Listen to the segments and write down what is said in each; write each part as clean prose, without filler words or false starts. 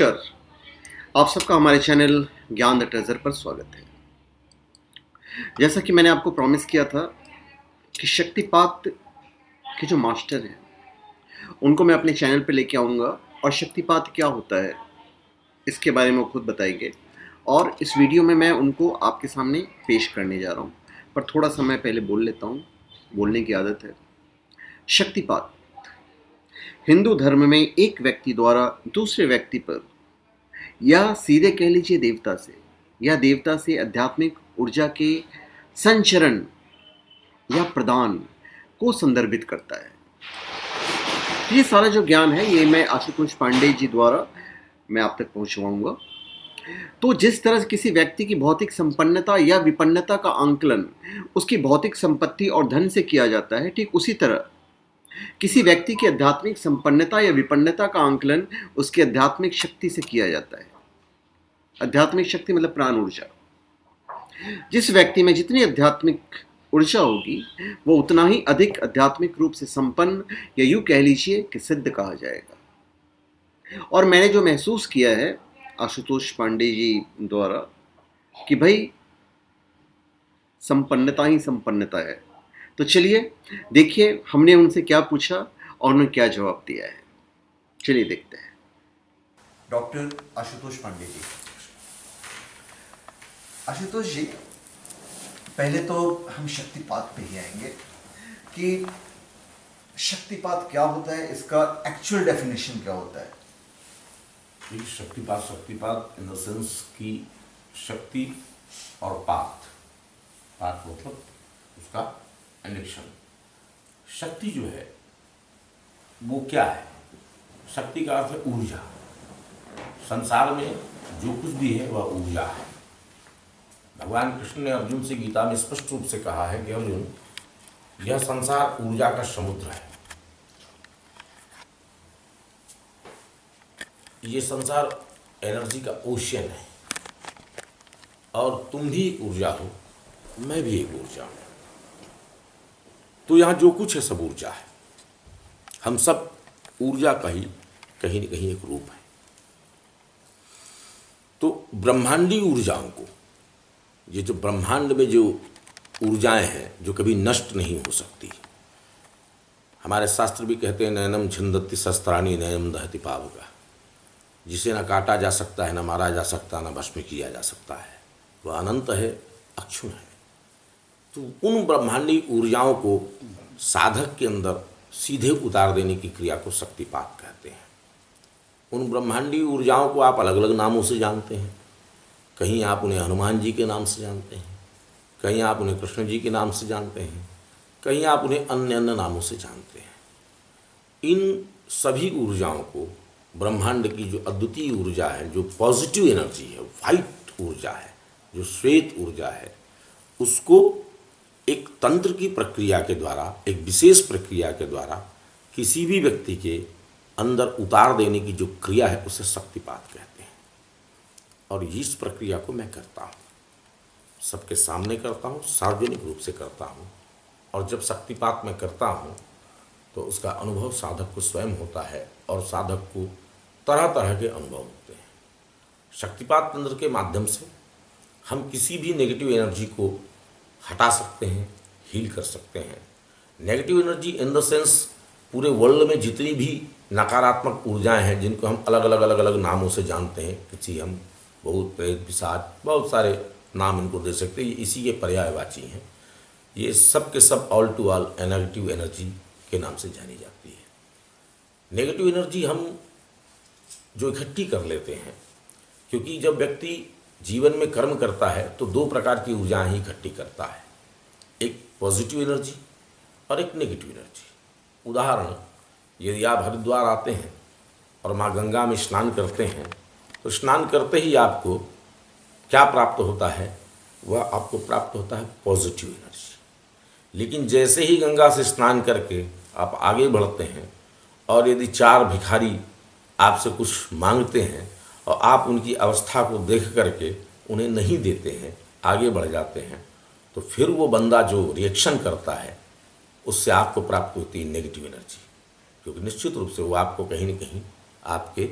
नमस्कार। आप सबका हमारे चैनल ज्ञान द ट्रेजर पर स्वागत है। जैसा कि मैंने आपको प्रॉमिस किया था कि शक्तिपात के जो मास्टर हैं उनको मैं अपने चैनल पर लेके आऊँगा और शक्तिपात क्या होता है इसके बारे में वो खुद बताएंगे और इस वीडियो में मैं उनको आपके सामने पेश करने जा रहा हूँ। पर थोड़ा सा मैं पहले बोल लेता हूँ, बोलने की आदत है। शक्तिपात हिंदू धर्म में एक व्यक्ति द्वारा दूसरे व्यक्ति पर या सीधे कह लीजिए देवता से या देवता से आध्यात्मिक ऊर्जा के संचरण या प्रदान को संदर्भित करता है। ये सारा जो ज्ञान है ये मैं आशुतोष पांडे जी द्वारा मैं आप तक पहुंचवाऊंगा। तो जिस तरह किसी व्यक्ति की भौतिक संपन्नता या विपन्नता का आंकलन उसकी भौतिक संपत्ति और धन से किया जाता है, ठीक उसी तरह किसी व्यक्ति की आध्यात्मिक संपन्नता या विपन्नता का आंकलन उसकी आध्यात्मिक शक्ति से किया जाता है। आध्यात्मिक शक्ति मतलब प्राण ऊर्जा। जिस व्यक्ति में जितनी आध्यात्मिक ऊर्जा होगी वो उतना ही अधिक आध्यात्मिक रूप से संपन्न या यूं कह लीजिए कि सिद्ध कहा जाएगा। और मैंने जो महसूस किया है आशुतोष पांडे जी द्वारा कि भाई संपन्नता ही संपन्नता है। तो चलिए देखिए हमने उनसे क्या पूछा और उन्होंने क्या जवाब दिया है। चलिए देखते हैं। डॉक्टर आशुतोष पांडे जी। आशुतोष जी, पहले तो हम शक्तिपात पे ही आएंगे कि शक्तिपात क्या होता है, इसका एक्चुअल डेफिनेशन क्या होता है। शक्तिपात इन द सेंस की शक्ति और पात मतलब उसका एडिक्शन। शक्ति जो है वो क्या है? शक्ति का अर्थ है ऊर्जा। संसार में जो कुछ भी है वह ऊर्जा है। भगवान कृष्ण ने अर्जुन से गीता में स्पष्ट रूप से कहा है कि अर्जुन, यह संसार ऊर्जा का समुद्र है। ये संसार एनर्जी का ओशियन है और तुम भी एक ऊर्जा हो, मैं भी एक ऊर्जा हूं। तो यहां जो कुछ है सब ऊर्जा है। हम सब ऊर्जा का ही कहीं न कहीं एक रूप है। तो ब्रह्मांडी ऊर्जाओं को, ये जो ब्रह्मांड में जो ऊर्जाएं हैं जो कभी नष्ट नहीं हो सकती, हमारे शास्त्र भी कहते हैं नैनम छिंदति शस्त्राणी नैनम दहति पावका, जिसे न काटा जा सकता है, न मारा जा सकता, न भस्म किया जा सकता है, वह अनंत है, अक्षुण है। तो उन ब्रह्मांडी ऊर्जाओं को साधक के अंदर सीधे उतार देने की क्रिया को शक्तिपात कहते हैं। उन ब्रह्मांडी ऊर्जाओं को आप अलग अलग नामों से जानते हैं। कहीं आप उन्हें हनुमान जी के नाम से जानते हैं, कहीं आप उन्हें कृष्ण जी के नाम से जानते हैं, कहीं आप उन्हें अन्य अन्य नामों से जानते हैं। इन सभी ऊर्जाओं को ब्रह्मांड की जो अद्वितीय ऊर्जा है, जो पॉजिटिव एनर्जी है, वाइट ऊर्जा है, जो श्वेत ऊर्जा है, उसको एक तंत्र की प्रक्रिया के द्वारा, एक विशेष प्रक्रिया के द्वारा किसी भी व्यक्ति के अंदर उतार देने की जो क्रिया है उसे शक्तिपात कहते हैं। और इस प्रक्रिया को मैं करता हूँ, सबके सामने करता हूँ, सार्वजनिक रूप से करता हूँ। और जब शक्तिपात मैं करता हूँ तो उसका अनुभव साधक को स्वयं होता है और साधक को तरह तरह के अनुभव होते हैं। शक्तिपात तंत्र के माध्यम से हम किसी भी नेगेटिव एनर्जी को हटा सकते हैं, हील कर सकते हैं। Negative energy in the sense पूरे वर्ल्ड में जितनी भी नकारात्मक ऊर्जाएं हैं जिनको हम अलग अलग नामों से जानते हैं, किसी हम भूत प्रेत पिशाच, बहुत सारे नाम इनको दे सकते हैं, ये इसी के पर्यायवाची हैं। ये सब के सब all to all negative energy के नाम से जानी जाती है। नेगेटिव एनर्जी हम जो इकट्ठी कर लेते हैं, क्योंकि जब व्यक्ति जीवन में कर्म करता है तो दो प्रकार की ऊर्जाएं ही इकट्ठी करता है, एक पॉजिटिव एनर्जी और एक नेगेटिव एनर्जी। उदाहरण, यदि आप हरिद्वार आते हैं और माँ गंगा में स्नान करते हैं तो स्नान करते ही आपको क्या प्राप्त होता है? वह आपको प्राप्त होता है पॉजिटिव एनर्जी। लेकिन जैसे ही गंगा से स्नान करके आप आगे बढ़ते हैं और यदि चार भिखारी आपसे कुछ मांगते हैं और आप उनकी अवस्था को देख करके उन्हें नहीं देते हैं, आगे बढ़ जाते हैं, तो फिर वो बंदा जो रिएक्शन करता है उससे आपको प्राप्त होती है नेगेटिव एनर्जी, क्योंकि निश्चित रूप से वो आपको कहीं न कहीं आपके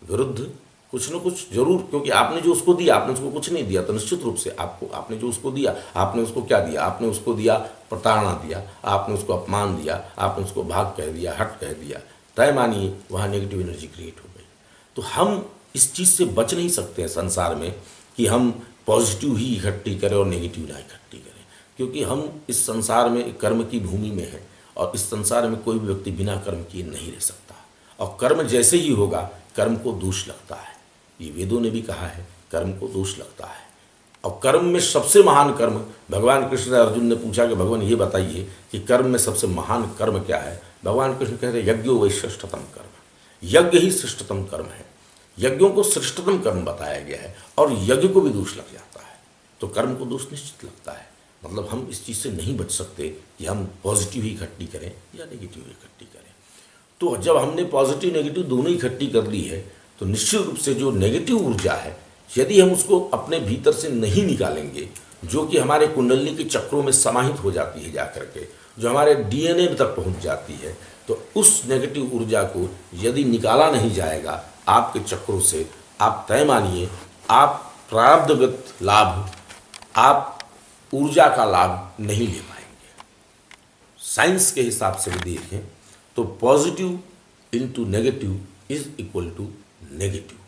विरुद्ध कुछ न कुछ जरूर, क्योंकि आपने जो उसको दिया, आपने उसको कुछ नहीं दिया, तो निश्चित रूप से आपको, आपने जो उसको दिया, आपने उसको क्या दिया, आपने उसको दिया प्रताड़ना दिया, आपने उसको अपमान दिया, आपने उसको भाग कह दिया, हट कह दिया, तय मानिए वहाँ नेगेटिव एनर्जी क्रिएट हो गई। तो हम इस चीज़ से बच नहीं सकते हैं संसार में कि हम पॉजिटिव ही इकट्ठी करें और नेगेटिव ना इकट्ठी करें, क्योंकि हम इस संसार में कर्म की भूमि में हैं और इस संसार में कोई भी व्यक्ति बिना कर्म किए नहीं रह सकता। और कर्म जैसे ही होगा, कर्म को दोष लगता है, ये वेदों ने भी कहा है, कर्म को दोष लगता है। और कर्म में सबसे महान कर्म, भगवान कृष्ण से अर्जुन ने पूछा कि भगवान ये बताइए कि कर्म में सबसे महान कर्म क्या है। भगवान कृष्ण कहते हैं यज्ञो वै श्रेष्ठतम कर्म, यज्ञ ही श्रेष्ठतम कर्म है। यज्ञों को श्रेष्ठतम कर्म बताया गया है और यज्ञ को भी दोष लग जाता है, तो कर्म को दोष निश्चित लगता है। मतलब हम इस चीज़ से नहीं बच सकते कि हम पॉजिटिव ही इकट्ठी करें या नेगेटिव ही इकट्ठी करें। तो जब हमने पॉजिटिव नेगेटिव दोनों इकट्ठी कर ली है, तो निश्चित रूप से जो नेगेटिव ऊर्जा है, यदि हम उसको अपने भीतर से नहीं निकालेंगे, जो कि हमारे कुंडली के चक्रों में समाहित हो जाती है जाकर के, जो हमारे डीएनए तक पहुंच जाती है, तो उस नेगेटिव ऊर्जा को यदि निकाला नहीं जाएगा आपके चक्रों से, आप तय मानिए आप प्रारब्धगत लाभ, आप ऊर्जा का लाभ नहीं ले पाएंगे। साइंस के हिसाब से भी देखें तो positive into negative is equal to negative.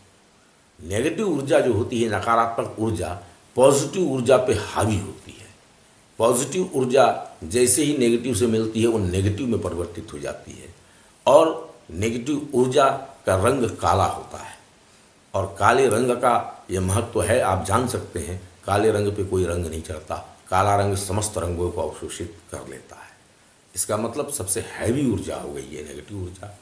Negative ऊर्जा जो होती है, नकारात्मक ऊर्जा, पॉजिटिव ऊर्जा पे हावी होती है। पॉजिटिव ऊर्जा जैसे ही नेगेटिव से मिलती है वो नेगेटिव में परिवर्तित हो जाती है और नेगेटिव ऊर्जा का रंग काला होता है। और काले रंग का यह महत्व है, आप जान सकते हैं, काले रंग पे कोई रंग नहीं चढ़ता, काला रंग समस्त रंगों को अवशोषित कर लेता है। इसका मतलब सबसे हैवी ऊर्जा हो गई है नेगेटिव ऊर्जा।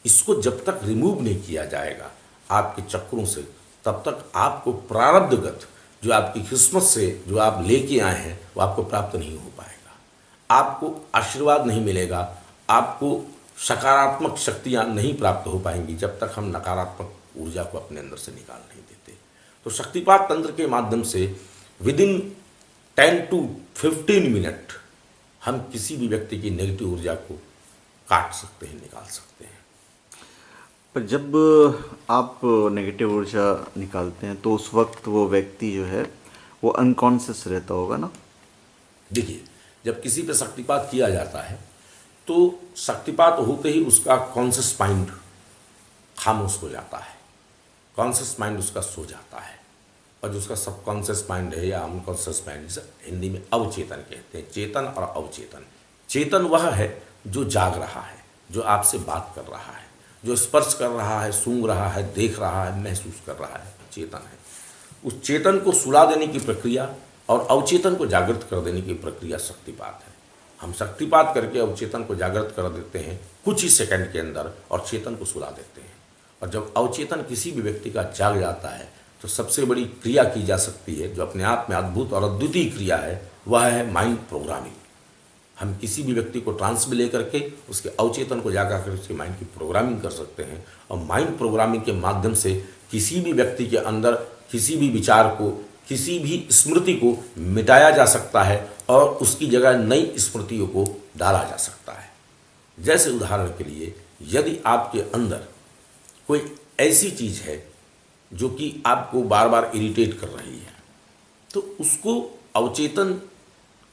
इसको जब तक रिमूव नहीं किया जाएगा आपके चक्रों से, तब तक आपको प्रारब्धगत जो आपकी किस्मत से जो आप लेके आए हैं वो आपको प्राप्त नहीं हो पाएगा। आपको आशीर्वाद नहीं मिलेगा, आपको सकारात्मक शक्तियाँ नहीं प्राप्त हो पाएंगी जब तक हम नकारात्मक ऊर्जा को अपने अंदर से निकाल नहीं देते। तो शक्तिपात तंत्र के माध्यम से विदिन 10 to 15 मिनट हम किसी भी व्यक्ति की नेगेटिव ऊर्जा को काट सकते हैं, निकाल सकते हैं। पर जब आप नेगेटिव ऊर्जा निकालते हैं तो उस वक्त वो व्यक्ति जो है वो अनकॉन्शियस रहता होगा ना? देखिए, जब किसी पे शक्तिपात किया जाता है तो शक्तिपात होते ही उसका कॉन्शियस माइंड खामोश हो जाता है, कॉन्शियस माइंड उसका सो जाता है। और जो उसका सबकॉन्शियस माइंड है या अनकॉन्शियस माइंड, जिसे हिंदी में अवचेतन कहते हैं, चेतन और अवचेतन। चेतन वह है जो जाग रहा है, जो आपसे बात कर रहा है, जो स्पर्श कर रहा है, सूंघ रहा है, देख रहा है, महसूस कर रहा है, चेतन है। उस चेतन को सुला देने की प्रक्रिया और अवचेतन को जागृत कर देने की प्रक्रिया शक्तिपात है। हम शक्तिपात करके अवचेतन को जागृत कर देते हैं कुछ ही सेकंड के अंदर और चेतन को सुला देते हैं। और जब अवचेतन किसी भी व्यक्ति का जाग जाता है तो सबसे बड़ी क्रिया की जा सकती है, जो अपने आप में अद्भुत और अद्वितीय क्रिया है, वह है माइंड प्रोग्रामिंग। हम किसी भी व्यक्ति को ट्रांस में लेकर के उसके अवचेतन को जागा कर उसके माइंड की प्रोग्रामिंग कर सकते हैं। और माइंड प्रोग्रामिंग के माध्यम से किसी भी व्यक्ति के अंदर किसी भी विचार को, किसी भी स्मृति को मिटाया जा सकता है और उसकी जगह नई स्मृतियों को डाला जा सकता है। जैसे उदाहरण के लिए, यदि आपके अंदर कोई ऐसी चीज़ है जो कि आपको बार बार इरिटेट कर रही है, तो उसको अवचेतन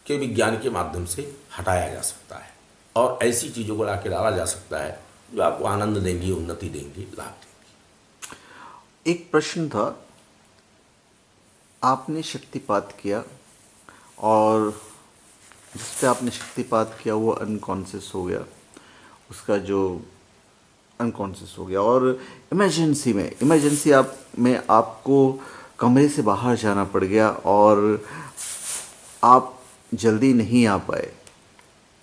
के विज्ञान के माध्यम से हटाया जा सकता है और ऐसी चीज़ों को ला के डाला जा सकता है जो आपको आनंद देंगी, उन्नति देंगी, लाभ देंगी। एक प्रश्न था, आपने शक्तिपात किया और जिस पे आपने शक्तिपात किया वो अनकॉन्शियस हो गया, उसका जो अनकॉन्शियस हो गया और इमरजेंसी में आपको कमरे से बाहर जाना पड़ गया और आप जल्दी नहीं आ पाए,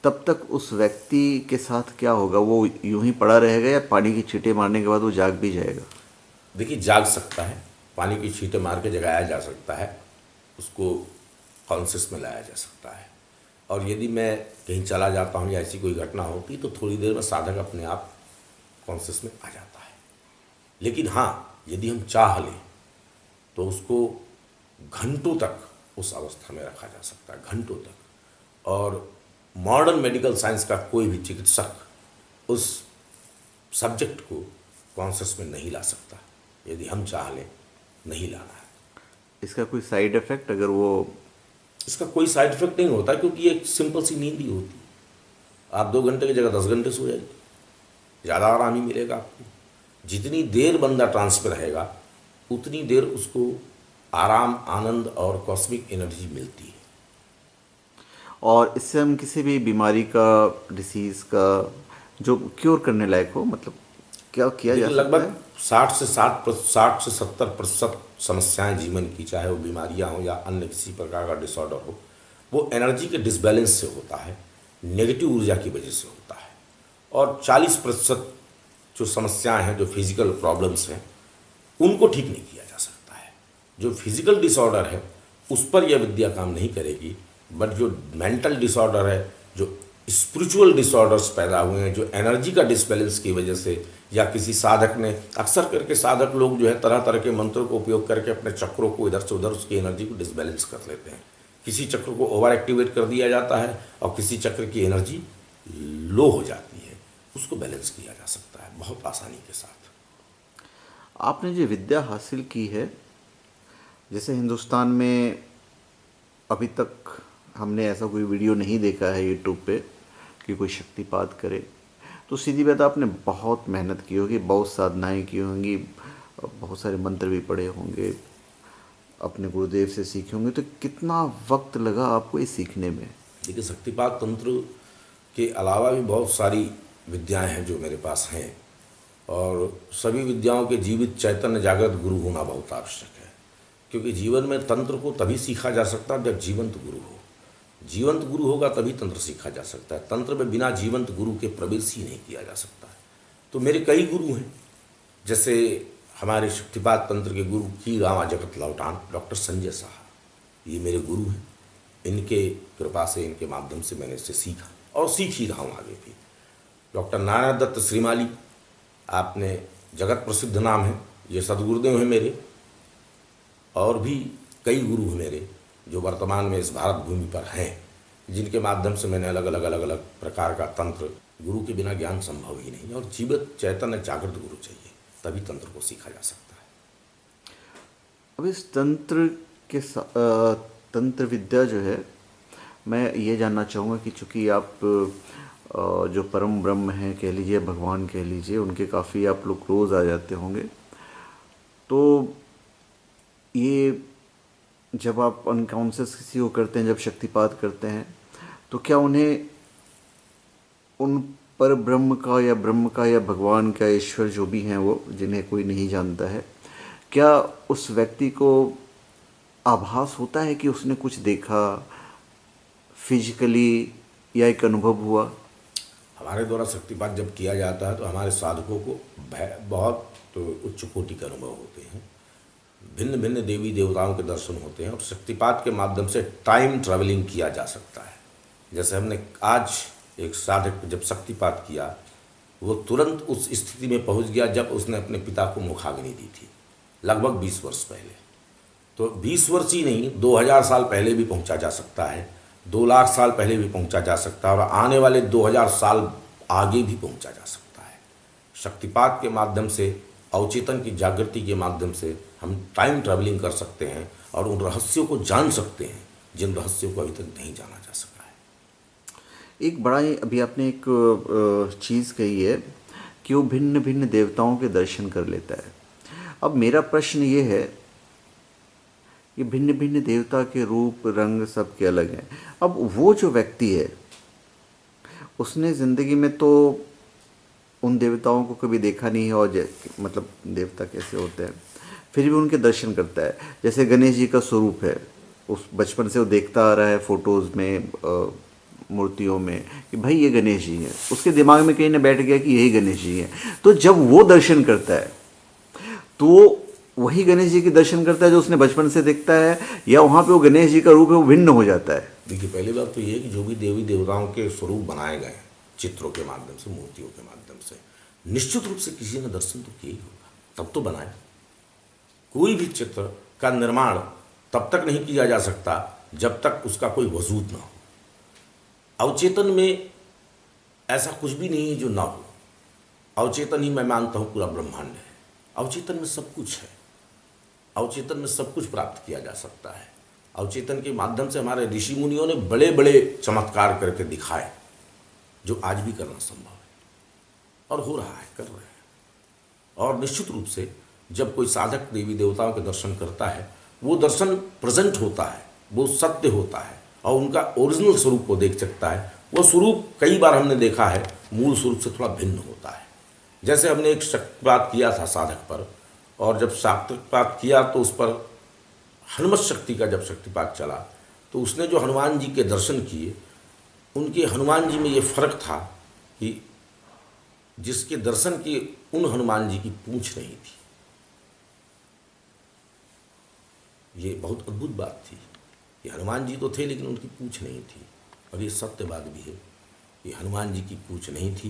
तब तक उस व्यक्ति के साथ क्या होगा? वो यूं ही पड़ा रहेगा या पानी की छींटे मारने के बाद वो जाग भी जाएगा? देखिए, जाग सकता है, पानी की छींटे मार के जगाया जा सकता है, उसको कॉन्शियस में लाया जा सकता है। और यदि मैं कहीं चला जाता हूँ या ऐसी कोई घटना होती तो थोड़ी देर में साधक अपने आप कॉन्शियस में आ जाता है। लेकिन हाँ, यदि हम चाह लें तो उसको घंटों तक उस अवस्था में रखा जा सकता है, घंटों तक। और मॉडर्न मेडिकल साइंस का कोई भी चिकित्सक उस सब्जेक्ट को कॉन्शियस में नहीं ला सकता। यदि हम चाह लें नहीं लाना है। इसका कोई साइड इफेक्ट अगर वो? इसका कोई साइड इफेक्ट नहीं होता, क्योंकि ये एक सिंपल सी नींद ही होती है। आप 2 घंटे की जगह 10 घंटे सो जाइए, ज़्यादा आराम ही मिलेगा आपको। जितनी देर बंदा ट्रांस पे रहेगा उतनी देर उसको आराम, आनंद और कॉस्मिक एनर्जी मिलती है। और इससे हम किसी भी बीमारी का, डिसीज़ का जो क्योर करने लायक हो, मतलब क्या किया जा देखिए, सकता लगभग है? 60 से 70% समस्याएं जीवन की, चाहे वो बीमारियां हो या अन्य किसी प्रकार का डिसऑर्डर हो, वो एनर्जी के डिसबैलेंस से होता है, नेगेटिव ऊर्जा की वजह से होता है। और 40% जो समस्याएं हैं, जो फिजिकल प्रॉब्लम्स हैं, उनको ठीक नहीं किया जा सकता है। जो फिजिकल डिसऑर्डर है उस पर यह विद्या काम नहीं करेगी, बट जो मेंटल डिसऑर्डर है, जो स्पिरिचुअल डिसऑर्डर्स पैदा हुए हैं, जो एनर्जी का डिसबैलेंस की वजह से, या किसी साधक ने, अक्सर करके साधक लोग जो है तरह तरह के मंत्रों को उपयोग करके अपने चक्रों को इधर से उधर, उसकी एनर्जी को डिसबैलेंस कर लेते हैं। किसी चक्र को ओवर एक्टिवेट कर दिया जाता है और किसी चक्र की एनर्जी लो हो जाती है, उसको बैलेंस किया जा सकता है बहुत आसानी के साथ। आपने जो विद्या हासिल की है, जैसे हिंदुस्तान में अभी तक हमने ऐसा कोई वीडियो नहीं देखा है यूट्यूब पे कि कोई शक्तिपात करे, तो सीधी बात आपने बहुत मेहनत की होगी, बहुत साधनाएं की होंगी, बहुत सारे मंत्र भी पढ़े होंगे, अपने गुरुदेव से सीखे होंगे, तो कितना वक्त लगा आपको ये सीखने में? देखिए, शक्तिपात तंत्र के अलावा भी बहुत सारी विद्याएं हैं जो मेरे पास हैं, और सभी विद्याओं के जीवित चैतन्य जागृत गुरु होना बहुत आवश्यक है। क्योंकि जीवन में तंत्र को तभी सीखा जा सकता है जब जीवंत गुरु हो। जीवंत गुरु होगा तभी तंत्र सीखा जा सकता है। तंत्र में बिना जीवंत गुरु के प्रवेश ही नहीं किया जा सकता है। तो मेरे कई गुरु हैं, जैसे हमारे शक्तिपात तंत्र के गुरु की रामा जगत लौटान डॉक्टर संजय साहब, ये मेरे गुरु हैं। इनके कृपा से, इनके माध्यम से मैंने इससे सीखा और सीख ही रहा हूँ आगे भी। डॉक्टर नारायण दत्त श्रीमाली, आपने जगत प्रसिद्ध नाम है, ये सदगुरुदेव हैं मेरे। और भी कई गुरु हैं मेरे जो वर्तमान में इस भारत भूमि पर हैं, जिनके माध्यम से मैंने अलग अलग प्रकार का तंत्र, गुरु के बिना ज्ञान संभव ही नहीं है, और जीवित चैतन्य जागृत गुरु चाहिए, तभी तंत्र को सीखा जा सकता है। अब इस तंत्र के तंत्र विद्या जो है, मैं ये जानना चाहूँगा कि चूँकि आप जो परम ब्रह्म हैं कह लीजिए, भगवान कह लीजिए, उनके काफ़ी आप लोग रोज़ आ जाते होंगे, तो ये जब आप अनकॉन्शियस किसी को करते हैं, जब शक्तिपात करते हैं, तो क्या उन्हें उन पर ब्रह्म का या ब्रह्म का या भगवान का, ईश्वर जो भी हैं वो, जिन्हें कोई नहीं जानता है, क्या उस व्यक्ति को आभास होता है कि उसने कुछ देखा फिजिकली, या एक अनुभव हुआ? हमारे द्वारा शक्तिपात जब किया जाता है तो हमारे साधकों को बहुत उच्च कोटि के अनुभव होते हैं। भिन्न भिन्न देवी देवताओं के दर्शन होते हैं, और शक्तिपात के माध्यम से टाइम ट्रैवलिंग किया जा सकता है। जैसे हमने आज एक साधक जब शक्तिपात किया, वो तुरंत उस स्थिति में पहुंच गया जब उसने अपने पिता को मुखाग्नि दी थी, लगभग 20 वर्ष पहले। तो 20 वर्ष ही नहीं, 2000 साल पहले भी पहुंचा जा सकता है, 2 लाख साल पहले भी पहुंचा जा सकता है, और आने वाले 2000 साल आगे भी पहुंचा जा सकता है। शक्तिपात के माध्यम से, अवचेतन की जागृति के माध्यम से हम टाइम ट्रैवलिंग कर सकते हैं और उन रहस्यों को जान सकते हैं जिन रहस्यों को अभी तक नहीं जाना जा सका है। एक बड़ा ही, अभी आपने एक चीज़ कही है कि वो भिन्न भिन्न देवताओं के दर्शन कर लेता है। अब मेरा प्रश्न ये है, ये भिन्न भिन्न देवता के रूप, रंग सब के अलग हैं। अब वो जो व्यक्ति है, उसने ज़िंदगी में तो उन देवताओं को कभी देखा नहीं है, और मतलब देवता कैसे होते हैं, फिर भी उनके दर्शन करता है। जैसे गणेश जी का स्वरूप है, उस बचपन से वो देखता आ रहा है फोटोज़ में, मूर्तियों में, कि भाई ये गणेश जी हैं। उसके दिमाग में कहीं ना बैठ गया कि यही गणेश जी हैं। तो जब वो दर्शन करता है तो वही गणेश जी के दर्शन करता है जो उसने बचपन से देखता है, या वहाँ पे वो गणेश जी का रूप है वो भिन्न हो जाता है? देखिए, पहली बात तो ये है कि जो भी देवी देवताओं के स्वरूप बनाए गए हैं चित्रों के माध्यम से, मूर्तियों के माध्यम से, निश्चित रूप से किसी ने दर्शन तो किया ही होगा, तब तो बनाए। कोई भी चित्र का निर्माण तब तक नहीं किया जा सकता जब तक उसका कोई वजूद ना हो। अवचेतन में ऐसा कुछ भी नहीं है जो ना हो। अवचेतन ही मैं मानता हूँ पूरा ब्रह्मांड है। अवचेतन में सब कुछ है, अवचेतन में सब कुछ प्राप्त किया जा सकता है। अवचेतन के माध्यम से हमारे ऋषि मुनियों ने बड़े बड़े चमत्कार करके दिखाए, जो आज भी करना संभव है और हो रहा है, कर रहे हैं। और निश्चित रूप से जब कोई साधक देवी देवताओं के दर्शन करता है, वो दर्शन प्रेजेंट होता है, वो सत्य होता है और उनका ओरिजिनल स्वरूप को देख सकता है। वो स्वरूप कई बार हमने देखा है मूल स्वरूप से थोड़ा भिन्न होता है। जैसे हमने एक शक्तिपात किया था साधक पर, और जब शक्तिपात किया तो उस पर हनुमत शक्ति का जब शक्तिपात चला तो उसने जो हनुमान जी के दर्शन किए, उनके हनुमान जी में ये फर्क था कि जिसके दर्शन किए उन हनुमान जी की पूंछ नहीं थी। ये बहुत अद्भुत बात थी कि हनुमान जी तो थे लेकिन उनकी पूंछ नहीं थी। और ये सत्य बात भी है कि हनुमान जी की पूंछ नहीं थी,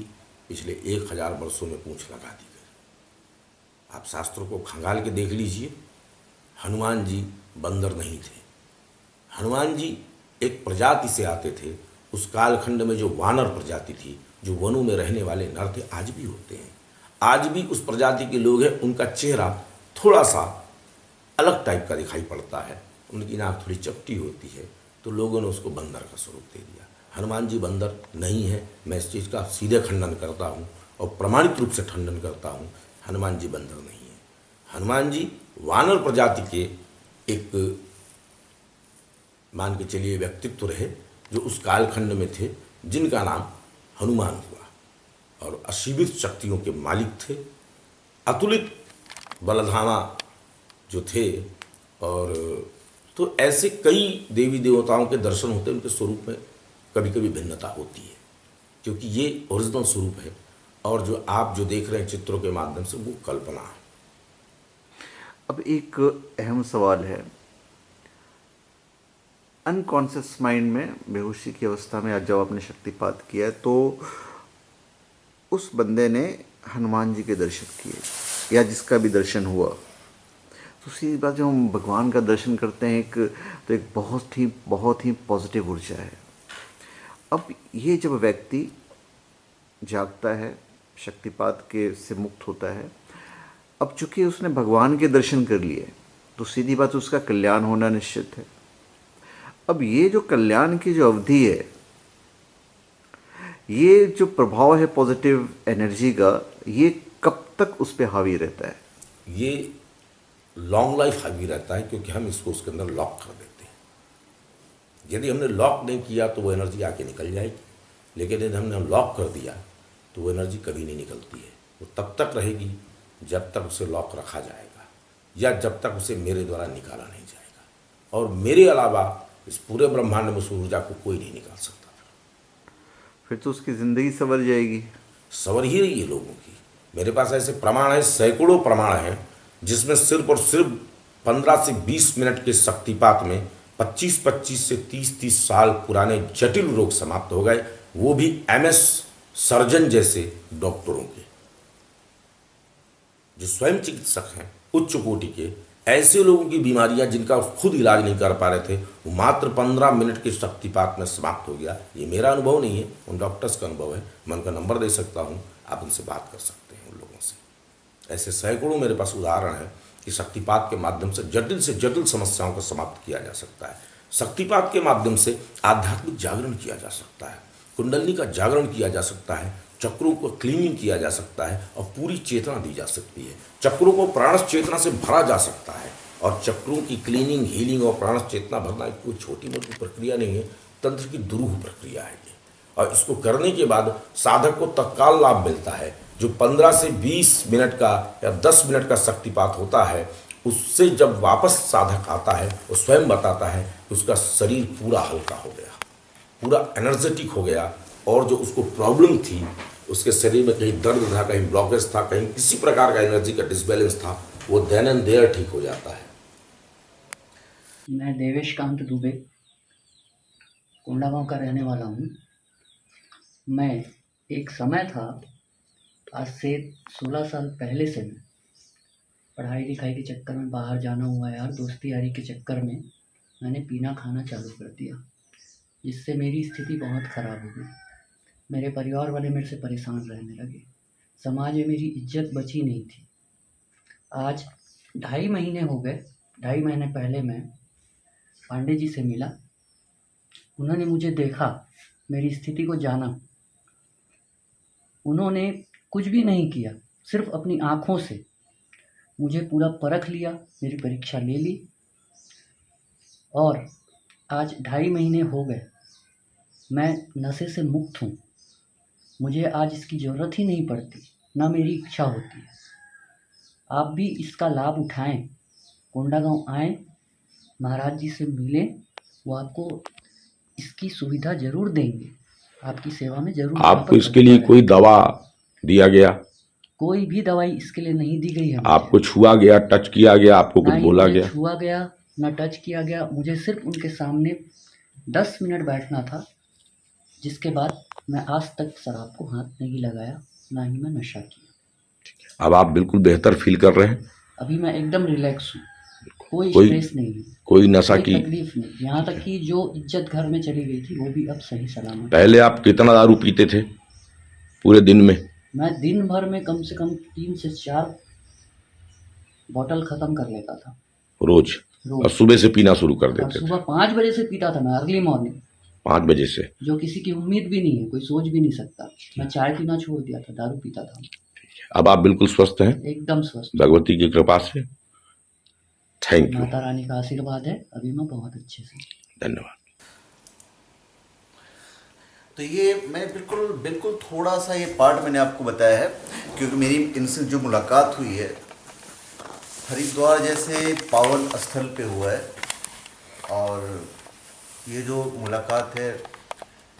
पिछले 1000 वर्षों में पूंछ लगा दी गई। आप शास्त्रों को खंगाल के देख लीजिए, हनुमान जी बंदर नहीं थे। हनुमान जी एक प्रजाति से आते थे। उस कालखंड में जो वानर प्रजाति थी, जो वनों में रहने वाले नर थे, आज भी होते हैं। आज भी उस प्रजाति के लोग हैं, उनका चेहरा थोड़ा सा अलग टाइप का दिखाई पड़ता है, उनकी नाक थोड़ी चपटी होती है, तो लोगों ने उसको बंदर का स्वरूप दे दिया। हनुमान जी बंदर नहीं है, मैं इस चीज़ का सीधे खंडन करता हूँ और प्रमाणित रूप से खंडन करता हूँ। हनुमान जी बंदर नहीं है। हनुमान जी वानर प्रजाति के एक, मान के चलिए, व्यक्तित्व रहे, जो उस कालखंड में थे, जिनका नाम हनुमान हुआ और असीमित शक्तियों के मालिक थे, अतुलित बलधामा जो थे। और तो ऐसे कई देवी देवताओं के दर्शन होते हैं, उनके स्वरूप में कभी कभी भिन्नता होती है, क्योंकि ये ओरिजिनल स्वरूप है और जो आप जो देख रहे हैं चित्रों के माध्यम से, वो कल्पना है। अब एक अहम सवाल है, अनकॉन्शियस माइंड में, बेहोशी की अवस्था में आज जब आपने शक्तिपात किया तो उस बंदे ने हनुमान जी के दर्शन किए या जिसका भी दर्शन हुआ, तो सीधी बात, जब हम भगवान का दर्शन करते हैं तो एक बहुत ही पॉजिटिव ऊर्जा है। अब ये जब व्यक्ति जागता है, शक्तिपात के से मुक्त होता है, अब चूंकि उसने भगवान के दर्शन कर लिए तो सीधी बात उसका कल्याण होना निश्चित है। अब ये जो कल्याण की जो अवधि है, ये जो प्रभाव है पॉजिटिव एनर्जी का, ये कब तक उस पर हावी रहता है? ये लॉन्ग लाइफ हावी रहता है, क्योंकि हम इसको उसके अंदर लॉक कर देते हैं। यदि हमने लॉक नहीं किया तो वो एनर्जी आके निकल जाएगी, लेकिन यदि हमने लॉक कर दिया तो वो एनर्जी कभी नहीं निकलती है। वो तब तक रहेगी जब तक उसे लॉक रखा जाएगा या जब तक उसे मेरे द्वारा निकाला नहीं जाएगा। और मेरे अलावा इस पूरे ब्रह्मांड में उस ऊर्जा को कोई नहीं निकाल सकता। फिर तो उसकी ज़िंदगी संवर जाएगी। संवर ही रही है लोगों की। मेरे पास ऐसे प्रमाण है, सैकड़ों प्रमाण हैं, जिसमें सिर्फ और सिर्फ 15 से 20 मिनट के शक्तिपात में 25 से 30 साल पुराने जटिल रोग समाप्त हो गए, वो भी MS सर्जन जैसे डॉक्टरों के, जो स्वयं चिकित्सक हैं, उच्च कोटि के। ऐसे लोगों की बीमारियां जिनका खुद इलाज नहीं कर पा रहे थे, वो मात्र 15 मिनट के शक्तिपात में समाप्त हो गया। ये मेरा अनुभव नहीं है, उन डॉक्टर्स का अनुभव है। मैं उनका नंबर दे सकता हूँ, आप उनसे बात कर सकते हैं उन लोगों से। ऐसे सैकड़ों मेरे पास उदाहरण है कि शक्तिपात के माध्यम से जटिल समस्याओं को समाप्त किया जा सकता है। शक्तिपात के माध्यम से आध्यात्मिक जागरण किया जा सकता है, कुंडलिनी का जागरण किया जा सकता है, चक्रों को क्लीनिंग किया जा सकता है और पूरी चेतना दी जा सकती है। चक्रों को प्राणस चेतना से भरा जा सकता है। और चक्रों की क्लीनिंग, हीलिंग और प्राणस चेतना भरना कोई छोटी मोटी प्रक्रिया नहीं है, तंत्र की दुरूह प्रक्रिया है ये। और इसको करने के बाद साधक को तत्काल लाभ मिलता है। जो 15 से 20 मिनट का या 10 मिनट का शक्तिपात होता है, उससे जब वापस साधक आता है, वो स्वयं बताता है कि उसका शरीर पूरा हल्का हो गया, पूरा एनर्जेटिक हो गया। और जो उसको प्रॉब्लम थी, उसके शरीर में कहीं दर्द था, कहीं ब्लॉकेज था, कहीं किसी प्रकार का एनर्जी का डिसबैलेंस था, वो देन एंड देयर ठीक हो जाता है। मैं देवेश कांत दुबे कोंडागांव का रहने वाला हूँ। मैं एक समय था, आज से 16 साल पहले से, मैं पढ़ाई लिखाई के चक्कर में बाहर जाना हुआ यार, दोस्ती यारी के चक्कर में मैंने पीना खाना चालू कर दिया, जिससे मेरी स्थिति बहुत ख़राब हो गई। मेरे परिवार वाले मेरे से परेशान रहने लगे, समाज में मेरी इज्जत बची नहीं थी। आज 2.5 महीने हो गए। 2.5 महीने पहले मैं पांडे जी से मिला। उन्होंने मुझे देखा, मेरी स्थिति को जाना। उन्होंने कुछ भी नहीं किया, सिर्फ अपनी आँखों से मुझे पूरा परख लिया, मेरी परीक्षा ले ली और आज 2.5 महीने हो गए। मैं नशे से मुक्त हूँ। मुझे आज इसकी ज़रूरत ही नहीं पड़ती, ना मेरी इच्छा होती है। आप भी इसका लाभ उठाएं, कोंडागांव आएँ, महाराज जी से मिलें, वो आपको इसकी सुविधा ज़रूर देंगे, आपकी सेवा में ज़रूर यहाँ आपको पर इसके लिए तत्पर कोई रहेंगे। दवा दिया गया? कोई भी दवाई इसके लिए नहीं दी गई है आपको मुझे। छुआ गया, टच किया गया, आपको ना कुछ ही बोला मुझे गया? छुआ गया, ना टच किया गया। मुझे सिर्फ उनके सामने 10 मिनट बैठना था, जिसके बाद मैं आज तक शराब को हाथ नहीं लगाया, ना ही मैं नशा किया। अब आप बिल्कुल बेहतर फील कर रहे हैं? अभी मैं एकदम रिलैक्स हूँ, कोई कोई स्ट्रेस नहीं है, कोई नशा कोई की? तकलीफ नहीं। यहाँ तक कि जो इज्जत घर में चली गई थी, वो भी अब सही सलामत है। पहले आप कितना दारू पीते थे पूरे दिन में? मैं दिन भर में कम से कम 3 से 4 बॉटल ख़त्म कर लेता था रोज? और रोज। सुबह से पीना शुरू कर और देते थे? सुबह 5 बजे से पीता था मैं, अर्ली मॉर्निंग, 5 बजे से? जो किसी की उम्मीद भी नहीं है, कोई सोच भी नहीं सकता। मैं चाय पीना छोड़ दिया था, दारू पीता था। अब आप बिल्कुल स्वस्थ हैं एकदम स्वस्थ। भगवती की कृपा से। थैंक यू, माता रानी का आशीर्वाद है, अभी मैं बहुत अच्छे से। धन्यवाद। तो ये मैं बिल्कुल बिल्कुल थोड़ा सा ये पार्ट मैंने आपको बताया है, क्योंकि मेरी इनसे जो मुलाकात हुई है हरिद्वार जैसे पावन स्थल पे हुआ है, और ये जो मुलाकात है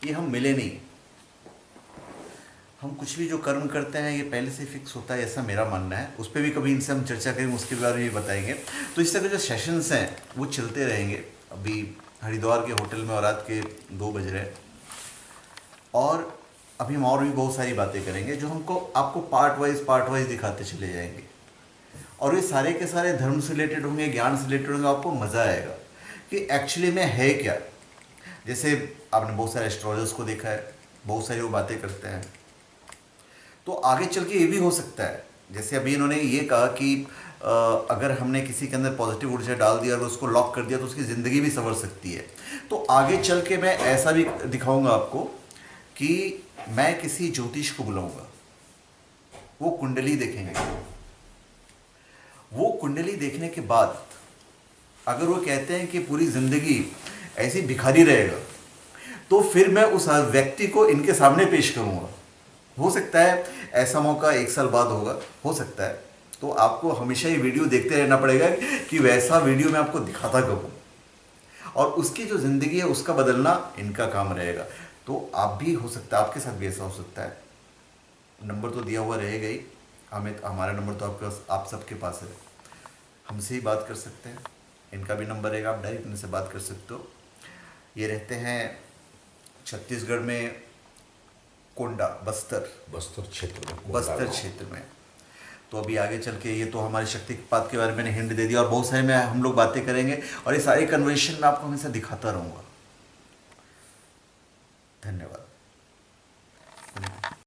ये हम मिले नहीं। हम कुछ भी जो कर्म करते हैं ये पहले से फिक्स होता है, ऐसा मेरा मानना है। उस पर भी कभी इनसे हम चर्चा करेंगे, उसके बारे में भी बताएंगे। तो इस तरह के जो सेशंस हैं वो चलते रहेंगे। अभी हरिद्वार के होटल में और रात के 2 बज रहे हैं, और अभी हम और भी बहुत सारी बातें करेंगे जो हमको आपको पार्ट वाइज दिखाते चले जाएंगे। और ये सारे के सारे धर्म से रिलेटेड होंगे, ज्ञान से रिलेटेड होंगे। आपको मज़ा आएगा कि एक्चुअली में है क्या। जैसे आपने बहुत सारे एस्ट्रोलॉजर्स को देखा है, बहुत सारी वो बातें करते हैं। तो आगे चल के ये भी हो सकता है, जैसे अभी इन्होंने ये कहा कि अगर हमने किसी के अंदर पॉजिटिव ऊर्जा डाल दिया और उसको लॉक कर दिया तो उसकी ज़िंदगी भी संवर सकती है। तो आगे चल के मैं ऐसा भी दिखाऊंगा आपको कि मैं किसी ज्योतिष को बुलाऊंगा, वो कुंडली देखेंगे। वो कुंडली देखने के बाद अगर वो कहते हैं कि पूरी ज़िंदगी ऐसी भिखारी रहेगा, तो फिर मैं उस व्यक्ति को इनके सामने पेश करूंगा। हो सकता है ऐसा मौका 1 साल बाद होगा, हो सकता है। तो आपको हमेशा ये वीडियो देखते रहना पड़ेगा कि वैसा वीडियो मैं आपको दिखाता कब हूँ, और उसकी जो ज़िंदगी है उसका बदलना इनका काम रहेगा। तो आप भी, हो सकता है आपके साथ भी ऐसा हो सकता है। नंबर तो दिया हुआ रहेगा ही, हमारा नंबर तो आपके पास, आप सबके पास है, हमसे ही बात कर सकते हैं। इनका भी नंबर रहेगा, आप डायरेक्ट इनसे बात कर सकते हो। ये रहते हैं छत्तीसगढ़ में, कोंडा, बस्तर क्षेत्र में। तो अभी आगे चल के ये तो हमारे शक्तिपात के बारे में मैंने हिंट दे दिया, और बहुत सारे में हम लोग बातें करेंगे, और ये सारी कन्वर्सेशन में आपको हमेशा दिखाता रहूँगा। धन्यवाद।